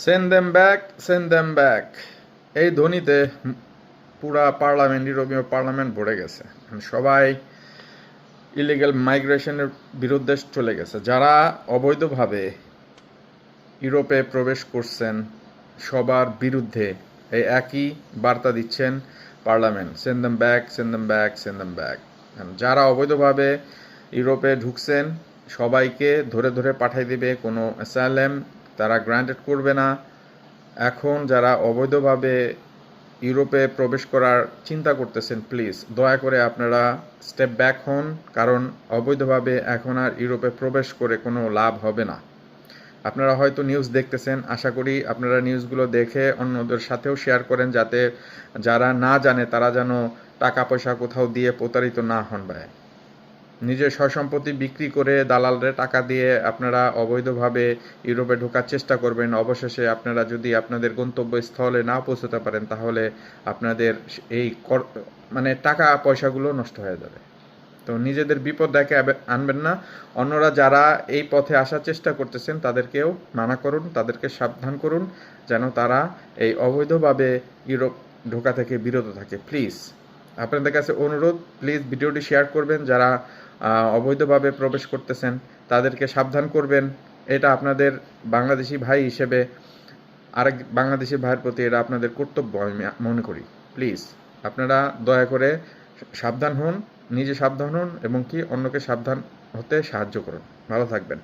Send them back, send them back. এই ধ্বনিতে পুরা parliament, ইউরোপীয় পার্লামেন্ট ভরে গেছে। সবাই ইলিগাল মাইগ্রেশনের বিরুদ্ধে চলে গেছে। যারা অবৈধভাবে ইউরোপে প্রবেশ করছেন সবার বিরুদ্ধে এই একই বার্তা দিচ্ছেন parliament, send them back, send them back, send them back. যারা অবৈধভাবে ইউরোপে ঢুকছেন সবাইকে ধরে ধরে পাঠিয়ে দিবে, কোনো অ্যাসাইলাম তারা গ্রান্টেড করবে না। এখন যারা অবৈধভাবে ইউরোপে প্রবেশ করার চিন্তা করতেছেন, প্লিজ দয়া করে আপনারা স্টেপ ব্যাক হন, কারণ অবৈধভাবে এখন আর ইউরোপে প্রবেশ করে কোনো লাভ হবে না। আপনারা হয়তো নিউজ দেখতেছেন, আশা করি আপনারা নিউজগুলো দেখে অন্যদের সাথেও শেয়ার করেন, যাতে যারা না জানে তারা যেন টাকা পয়সা কোথাও দিয়ে প্রতারিত না হন। ভাই, নিজের সয়-সম্পত্তি বিক্রি করে দালালরে টাকা দিয়ে আপনারা অবৈধভাবে ইউরোপে ঢোকার চেষ্টা করবেন। অবশেষে আপনারা যদি আপনাদের গন্তব্যস্থলে না পৌঁছতে পারেন তাহলে আপনাদের এই মানে টাকা পয়সাগুলো নষ্ট হয়ে যাবে। তো নিজেদের বিপদ ডেকে আনবেন না। অন্যরা যারা এই পথে আসার চেষ্টা করতেছেন তাদেরকেও মানা করুন, তাদেরকে সাবধান করুন, যেন তারা এই অবৈধভাবে ইউরোপ ঢোকা থেকে বিরত থাকে। প্লিজ আপনাদের কাছে অনুরোধ, প্লিজ ভিডিওটি শেয়ার করবেন। যারা অবৈধভাবে প্রবেশ করতেছেন তাদেরকে সাবধান করবেন। এটা আপনাদের বাংলাদেশি ভাই হিসেবে আরেক বাংলাদেশি ভাইয়ের প্রতি এটা আপনাদের কর্তব্য আমি মনে করি। প্লিজ আপনারা দয়া করে সাবধান হন, নিজে সাবধান হন এবং কি অন্যকে সাবধান হতে সাহায্য করুন। ভালো থাকবেন।